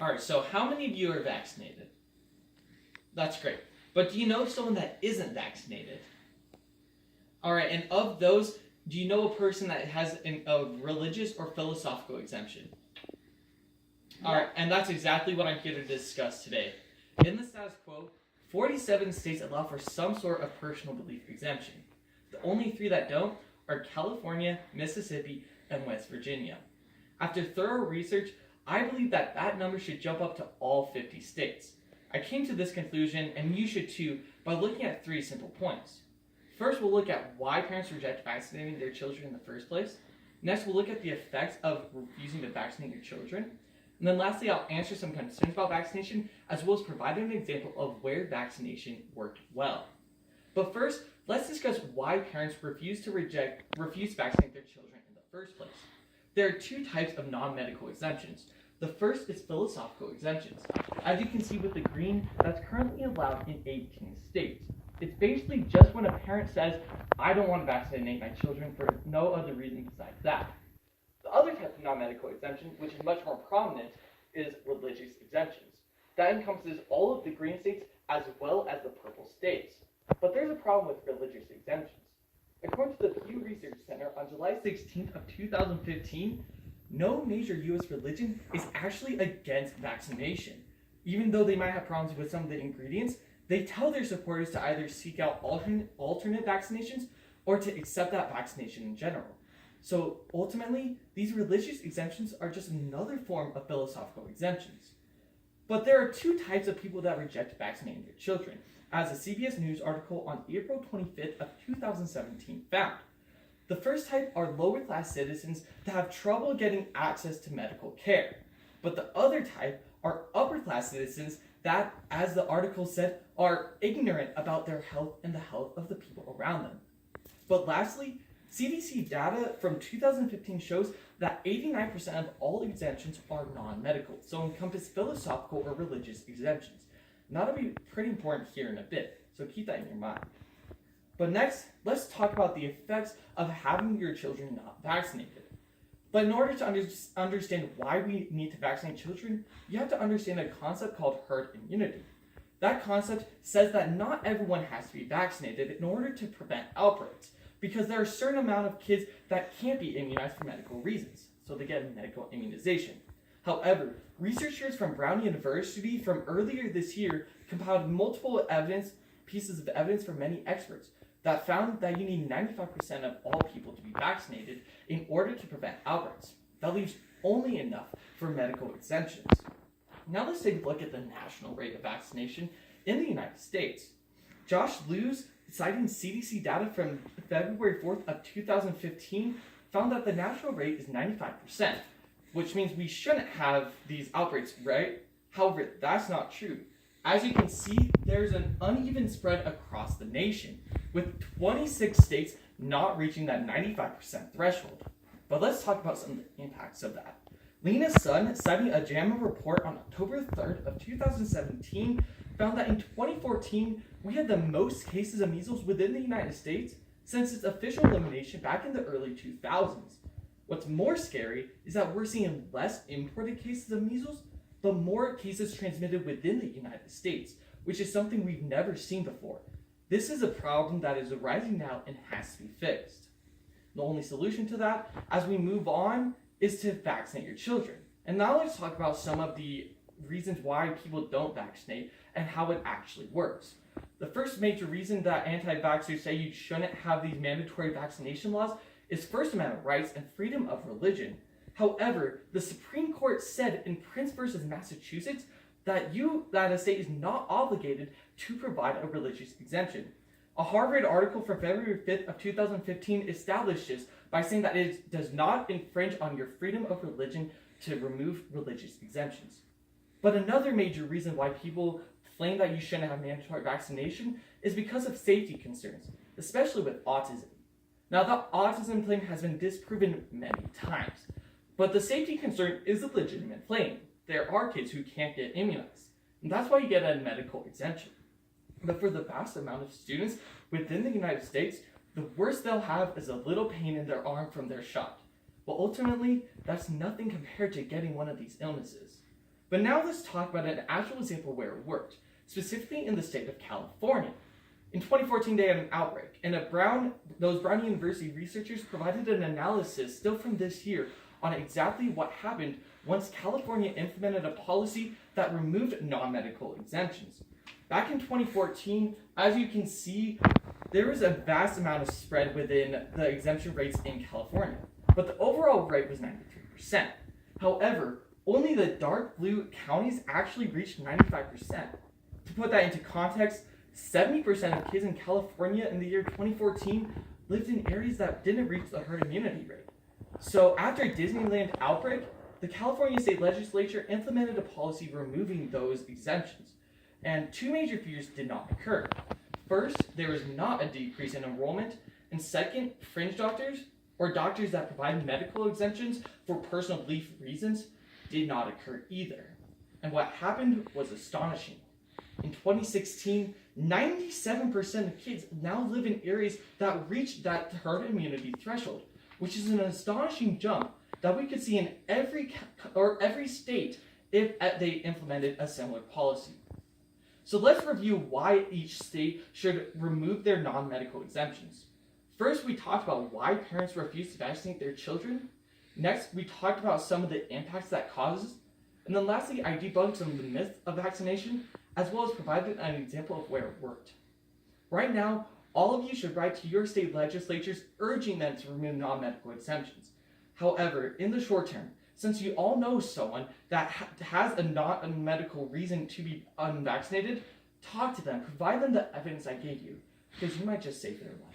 All right, so how many of you are vaccinated? That's great. But do you know someone that isn't vaccinated? All right, and of those, do you know a person that has a religious or philosophical exemption? All right, and that's exactly what I'm here to discuss today. In the status quo, 47 states allow for some sort of personal belief exemption. The only 3 that don't are California, Mississippi, and West Virginia. After thorough research, I believe that number should jump up to all 50 states. I came to this conclusion, and you should too, by looking at 3 simple points. First, we'll look at why parents reject vaccinating their children in the first place. Next, we'll look at the effects of refusing to vaccinate your children. And then lastly, I'll answer some concerns about vaccination, as well as provide an example of where vaccination worked well. But first, let's discuss why parents refuse to vaccinate their children in the first place. There are 2 types of non-medical exemptions. The first is philosophical exemptions. As you can see with the green, that's currently allowed in 18 states. It's basically just when a parent says, I don't want to vaccinate my children for no other reason besides that. The other type of non-medical exemption, which is much more prominent, is religious exemptions. That encompasses all of the green states as well as the purple states. But there's a problem with religious exemptions. According to the Pew Research Center, on July 16th of 2015, no major U.S. religion is actually against vaccination. Even though they might have problems with some of the ingredients, they tell their supporters to either seek out alternate vaccinations or to accept that vaccination in general. So ultimately, these religious exemptions are just another form of philosophical exemptions. But there are 2 types of people that reject vaccinating their children, as a CBS News article on April 25th of 2017 found. The first type are lower class citizens that have trouble getting access to medical care. But the other type are upper class citizens that, as the article said, are ignorant about their health and the health of the people around them. But lastly, CDC data from 2015 shows that 89% of all exemptions are non-medical, so encompass philosophical or religious exemptions. And that'll be pretty important here in a bit, so keep that in your mind. But next, let's talk about the effects of having your children not vaccinated. But in order to understand why we need to vaccinate children, you have to understand a concept called herd immunity. That concept says that not everyone has to be vaccinated in order to prevent outbreaks, because there are a certain amount of kids that can't be immunized for medical reasons, so they get medical immunization. However, researchers from Brown University from earlier this year compiled multiple pieces of evidence from many experts that found that you need 95% of all people to be vaccinated in order to prevent outbreaks. That leaves only enough for medical exemptions. Now let's take a look at the national rate of vaccination in the United States. Josh Lewis, citing CDC data from February 4th of 2015, found that the national rate is 95%, which means we shouldn't have these outbreaks, right? However, that's not true. As you can see, there's an uneven spread across the nation, with 26 states not reaching that 95% threshold. But let's talk about some of the impacts of that. Lena Sun, citing a JAMA report on October 3rd of 2017, found that in 2014, we had the most cases of measles within the United States since its official elimination back in the early 2000s. What's more scary is that we're seeing less imported cases of measles, but more cases transmitted within the United States, which is something we've never seen before. This is a problem that is arising now and has to be fixed. The only solution to that, as we move on, is to vaccinate your children. And now let's talk about some of the reasons why people don't vaccinate and how it actually works. The first major reason that anti-vaxxers say you shouldn't have these mandatory vaccination laws is First Amendment rights and freedom of religion. However, the Supreme Court said in Prince versus Massachusetts that a state is not obligated to provide a religious exemption. A Harvard article from February 5th of 2015 established this by saying that it does not infringe on your freedom of religion to remove religious exemptions. But another major reason why people claim that you shouldn't have mandatory vaccination is because of safety concerns, especially with autism. Now, the autism claim has been disproven many times, but the safety concern is a legitimate claim. There are kids who can't get immunized, and that's why you get a medical exemption. But for the vast amount of students within the United States, the worst they'll have is a little pain in their arm from their shot. But ultimately, that's nothing compared to getting one of these illnesses. But now let's talk about an actual example where it worked, specifically in the state of California. In 2014, they had an outbreak, and those Brown University researchers provided an analysis still from this year on exactly what happened once California implemented a policy that removed non-medical exemptions. Back in 2014, as you can see, there was a vast amount of spread within the exemption rates in California, but the overall rate was 93%. However, only the dark blue counties actually reached 95%. To put that into context, 70% of kids in California in the year 2014 lived in areas that didn't reach the herd immunity rate. So after Disneyland outbreak, the California state legislature implemented a policy removing those exemptions. And two major fears did not occur. First, there was not a decrease in enrollment. And second, fringe doctors, or doctors that provide medical exemptions for personal belief reasons, did not occur either. And what happened was astonishing. In 2016, 97% of kids now live in areas that reach that herd immunity threshold, which is an astonishing jump that we could see in every state if they implemented a similar policy. So let's review why each state should remove their non-medical exemptions. First, we talked about why parents refuse to vaccinate their children. Next, we talked about some of the impacts that causes. And then lastly, I debunked some of the myths of vaccination, as well as provided an example of where it worked. Right now, all of you should write to your state legislatures urging them to remove non-medical exemptions. However, in the short term, since you all know someone that has a non-medical reason to be unvaccinated, talk to them, provide them the evidence I gave you, because you might just save their life.